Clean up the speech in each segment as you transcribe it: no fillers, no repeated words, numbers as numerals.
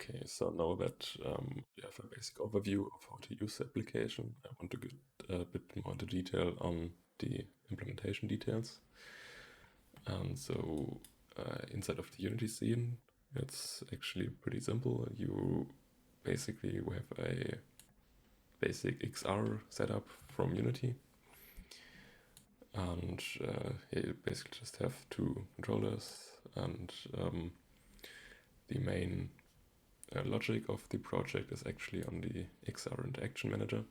Okay, so now that you have a basic overview of how to use the application, I want to get a bit more into detail on the implementation details. And so inside of the Unity scene, it's actually pretty simple. You basically have a basic XR setup from Unity. And you basically just have two controllers and the main logic of the project is actually on the XR interaction manager.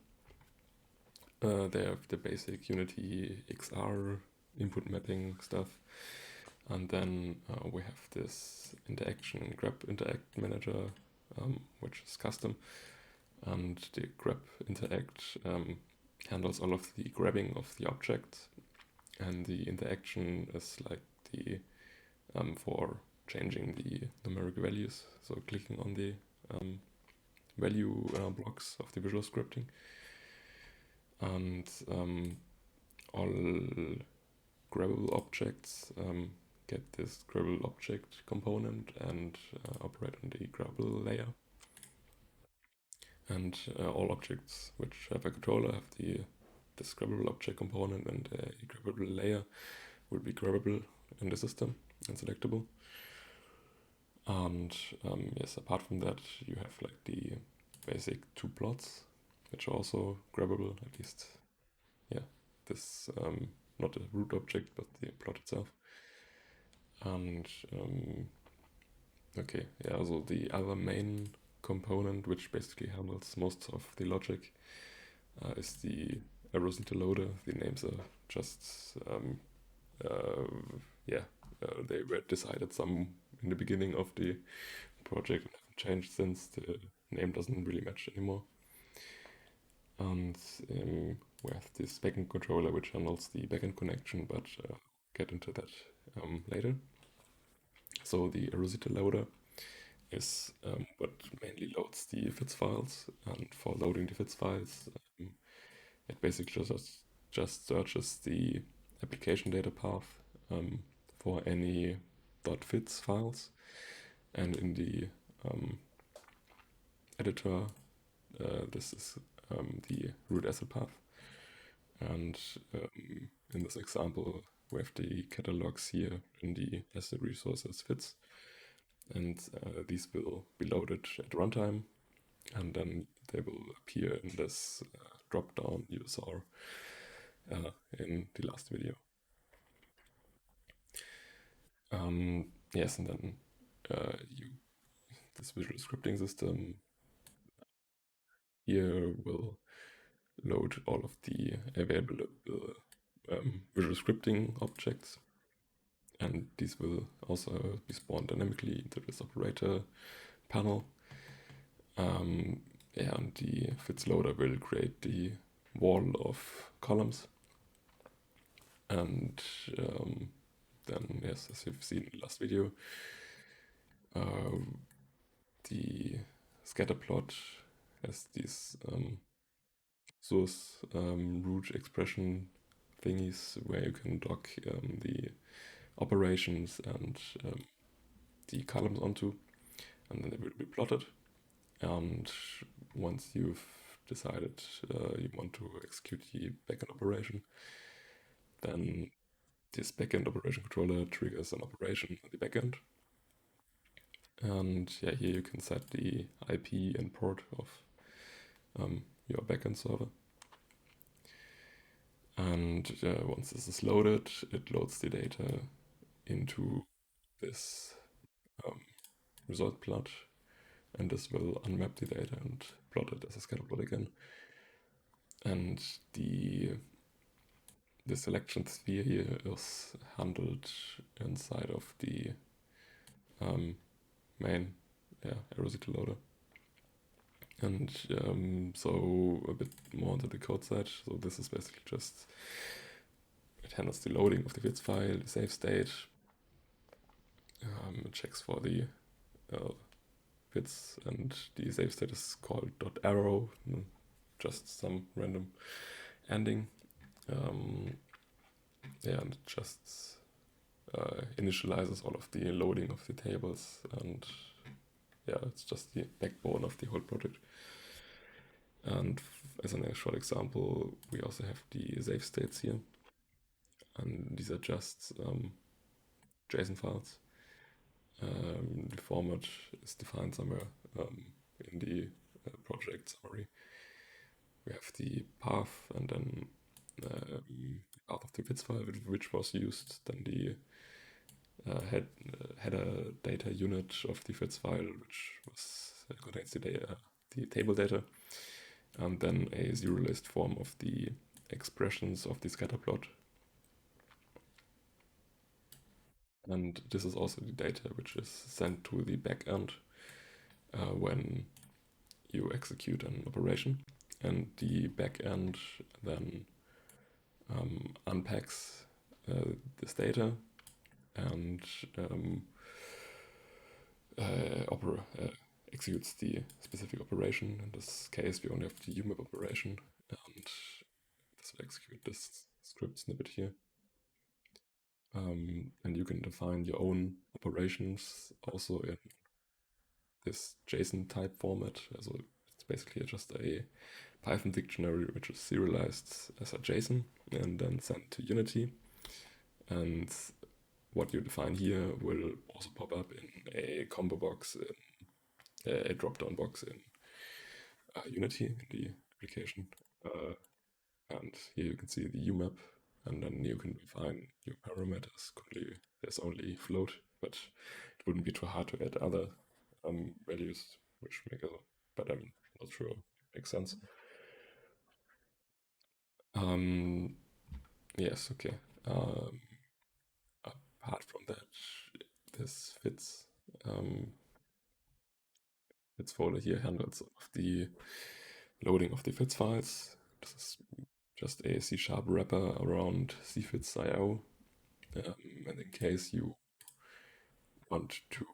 They have the basic Unity XR input mapping stuff, and then we have this interaction grab interact manager, which is custom, and the grab interact handles all of the grabbing of the object, and the interaction is like the for changing the numeric values, so clicking on the value blocks of the visual scripting. And all grabbable objects get this grabbable object component and operate on the grabbable layer. And all objects which have a controller have this grabbable object component, and a grabbable layer will be grabbable in the system and selectable. And yes, apart from that, you have like the basic two plots, which are also grabbable, at least, yeah, this, not a root object, but the plot itself. And okay, yeah, so the other main component, which basically handles most of the logic, is the eRosita loader. The names are just, yeah, they were decided some in the beginning of the project and haven't changed since. The name doesn't really match anymore. And we have this backend controller which handles the backend connection, but get into that later. So the eRosita loader is what mainly loads the FITS files, and for loading the FITS files, it basically just searches the application data path for any .fits files, and in the editor, this is the root asset path. And in this example, we have the catalogs here in the asset resources fits, and these will be loaded at runtime, and then they will appear in this drop down you saw in the last video. Yes, and then this visual scripting system here will load all of the available visual scripting objects, and these will also be spawned dynamically into this operator panel. Yeah, and the fits loader will create the wall of columns, and then, yes, as you've seen in the last video, the scatter plot has these source root expression thingies where you can dock the operations and the columns onto, and then they will be plotted. And once you've decided you want to execute the backend operation, then this backend operation controller triggers an operation on the backend. And yeah, here you can set the IP and port of your backend server. And once this is loaded, it loads the data into this result plot, and this will unmap the data and plot it as a scatter plot again. And the selection sphere here is handled inside of the main eRosita loader. And so a bit more onto the code side. So this is basically just, it handles the loading of the fits file, the save state. It checks for the fits, and the save state is called .arrow, just some random ending. Yeah, and it just initializes all of the loading of the tables, and yeah, it's just the backbone of the whole project. And as a short example, we also have the save states here, and these are just JSON files. The format is defined somewhere in the project summary. We have the path, and then path of the bits file, which was used, then the header data unit of the fits file, which was contains the table data, and then a zero list form of the expressions of the scatter plot. And this is also the data which is sent to the backend when you execute an operation. And the backend then unpacks this data and executes the specific operation. In this case, we only have the UMAP operation, and this will execute this script snippet here. And you can define your own operations also in this JSON type format. So it's basically just a Python dictionary which is serialized as a JSON and then sent to Unity. And what you define here will also pop up in a combo box, in a drop-down box in Unity, in the application. And here you can see the UMAP, and then you can define your parameters. Currently, there's only float, but it wouldn't be too hard to add other values, which make it, but I'm not sure it makes sense. Yes, okay. Apart from that, this fits folder here handles of the loading of the fits files. This is just a C# wrapper around cfits.io. And in case you want to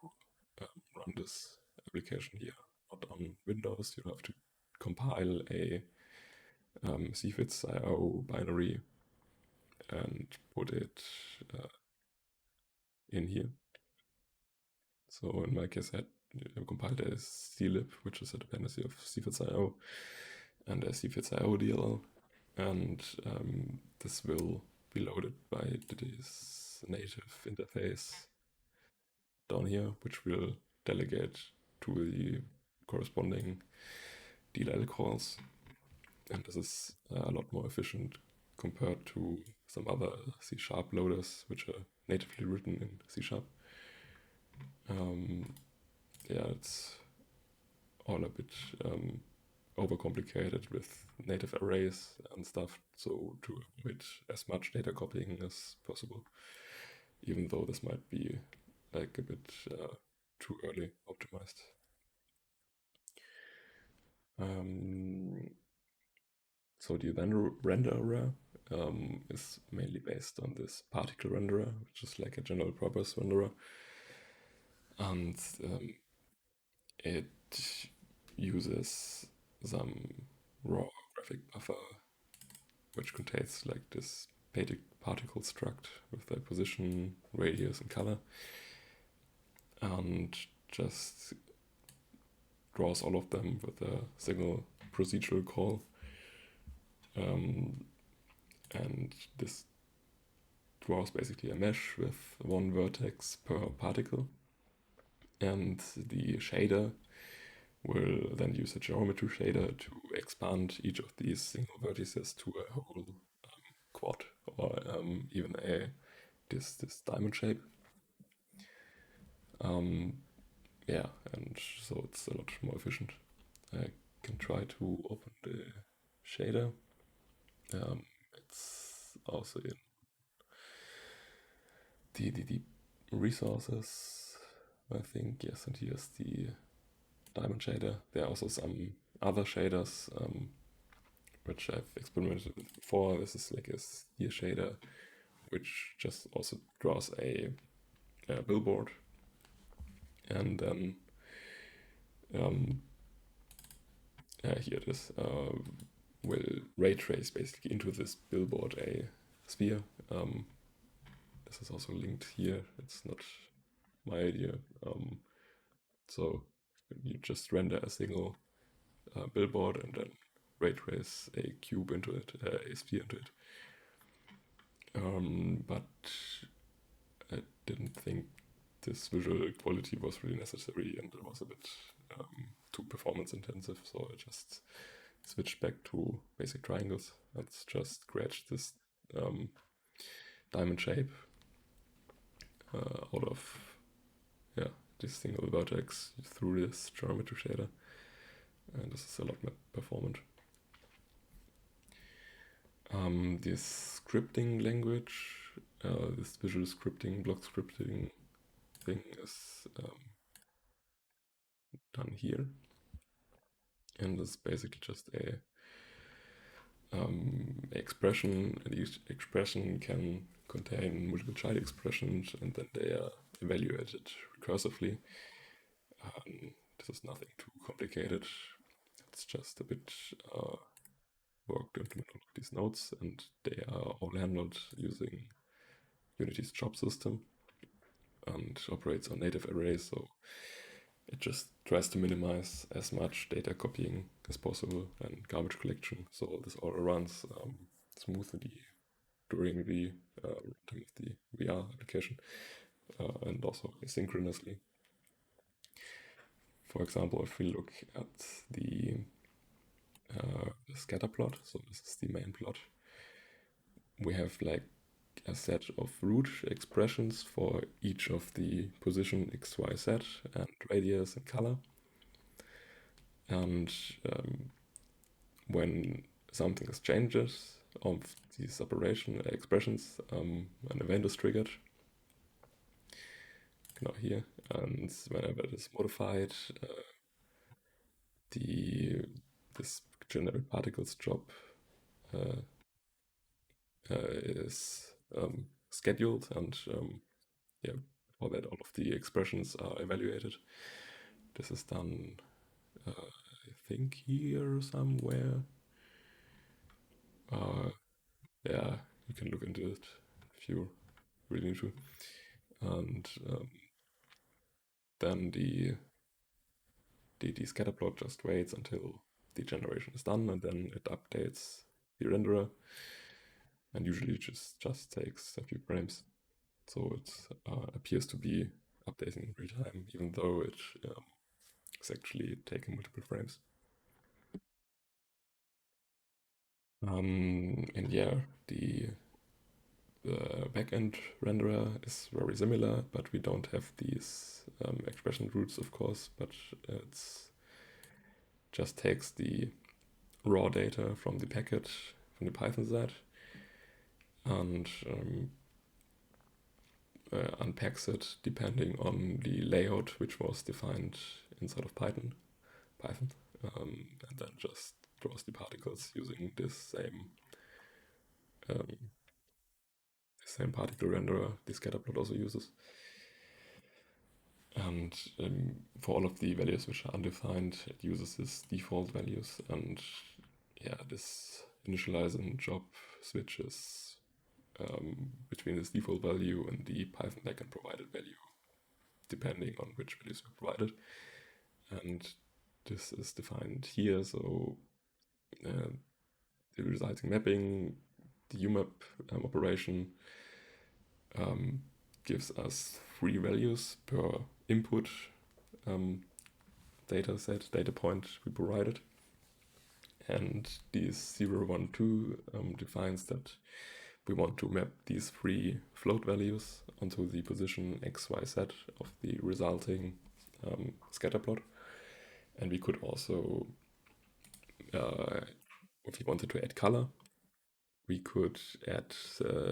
run this application here, not on Windows, you have to compile a cfits.io binary and put it in here. So in my case, I compiled a clib, which is a dependency of cfits.io, and a cfits.io DLL, and this will be loaded by this native interface down here, which will delegate to the corresponding DLL calls. And this is a lot more efficient compared to some other C# loaders, which are natively written in C#. Yeah, it's all a bit overcomplicated with native arrays and stuff, so to avoid as much data copying as possible, even though this might be like a bit too early optimized. So the renderer is mainly based on this particle renderer, which is like a general purpose renderer. And it uses some raw graphic buffer, which contains like this particle struct with their position, radius, and color, and just draws all of them with a single procedural call. And this draws basically a mesh with one vertex per particle. And the shader will then use a geometry shader to expand each of these single vertices to a whole quad, or even this diamond shape. Yeah, and so it's a lot more efficient. I can try to open the shader. It's also in the resources, I think. Yes, and here's the diamond shader. There are also some other shaders which I've experimented with before. This is like a sphere shader, which just also draws a billboard, and then here it is. Will ray trace basically into this billboard a sphere. This is also linked here. It's not my idea. So you just render a single billboard and then ray trace a cube into it, a sphere into it. But I didn't think this visual quality was really necessary, and it was a bit too performance intensive, so I just switched back to basic triangles and just scratched this diamond shape out of this single vertex through this geometry shader, and this is a lot more performant. This scripting language, this visual scripting, block scripting thing is done here, and it's basically just a expression, and each expression can contain multiple child expressions, and then they are evaluated recursively. This is nothing too complicated. It's just a bit work to implement all of these nodes, and they are all handled using Unity's job system and operates on native arrays, so it just tries to minimize as much data copying as possible and garbage collection, so this all runs smoothly during the runtime of the VR application, and also asynchronously. For example, if we look at the scatter plot, so this is the main plot, we have like a set of root expressions for each of the position x, y, z, and radius and color. And when something changes of these expressions, an event is triggered. Here, and whenever it is modified, this generic particles job is scheduled, and for that all of the expressions are evaluated. This is done, I think, here somewhere. You can look into it if you really need to. And then the scatter plot just waits until the generation is done, and then it updates the renderer, and usually it just takes a few frames. So it appears to be updating in real time, even though it is actually taking multiple frames. And yeah, the backend renderer is very similar, but we don't have these expression roots, of course, but it's just takes the raw data from the package, from the Python side, and unpacks it depending on the layout which was defined inside of Python, and then just draws the particles using this same particle renderer the scatterplot also uses. And for all of the values which are undefined, it uses this default values, and this initializing job switches between this default value and the Python backend provided value, depending on which values are provided. And this is defined here, so the resulting mapping, the UMAP operation, gives us 3 values per input data point we provided. And this 0, 1, 2 defines that we want to map these 3 float values onto the position x, y, z of the resulting scatter plot. And we could also, if we wanted to add color, we could add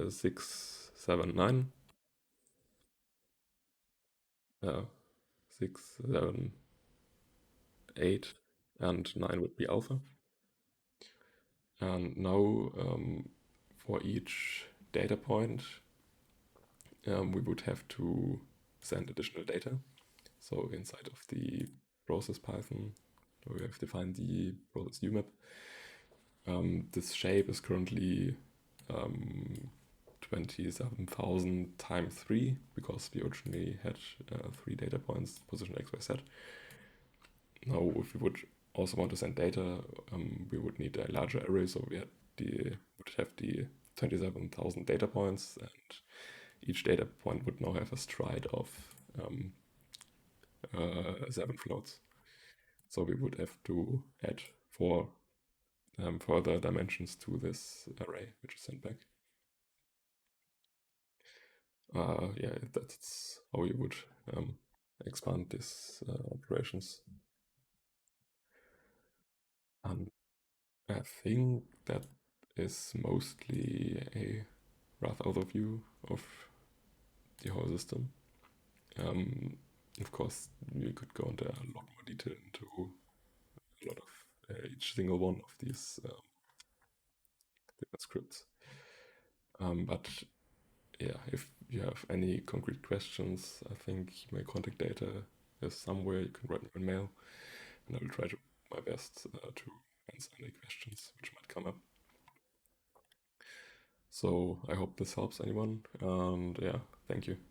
6, 7, 9. 6, 7, 8, and 9 would be alpha. And now for each data point, we would have to send additional data. So inside of the process Python, we have defined the process UMAP. This shape is currently 27,000 times 3, because we originally had 3 data points, position x, y, z. Now, if we would also want to send data, we would need a larger array. So would have the 27,000 data points, and each data point would now have a stride of um, 7 floats. So we would have to add four further dimensions to this array, which is sent back. Yeah, that's how you would expand these operations. I think that is mostly a rough overview of the whole system. Um, of course, we could go into a lot more detail into a lot of each single one of these different scripts. But yeah, if you have any concrete questions, I think my contact data is somewhere. You can write me an mail, and I will try to my best to answer any questions which might come up. So I hope this helps anyone, and yeah, thank you.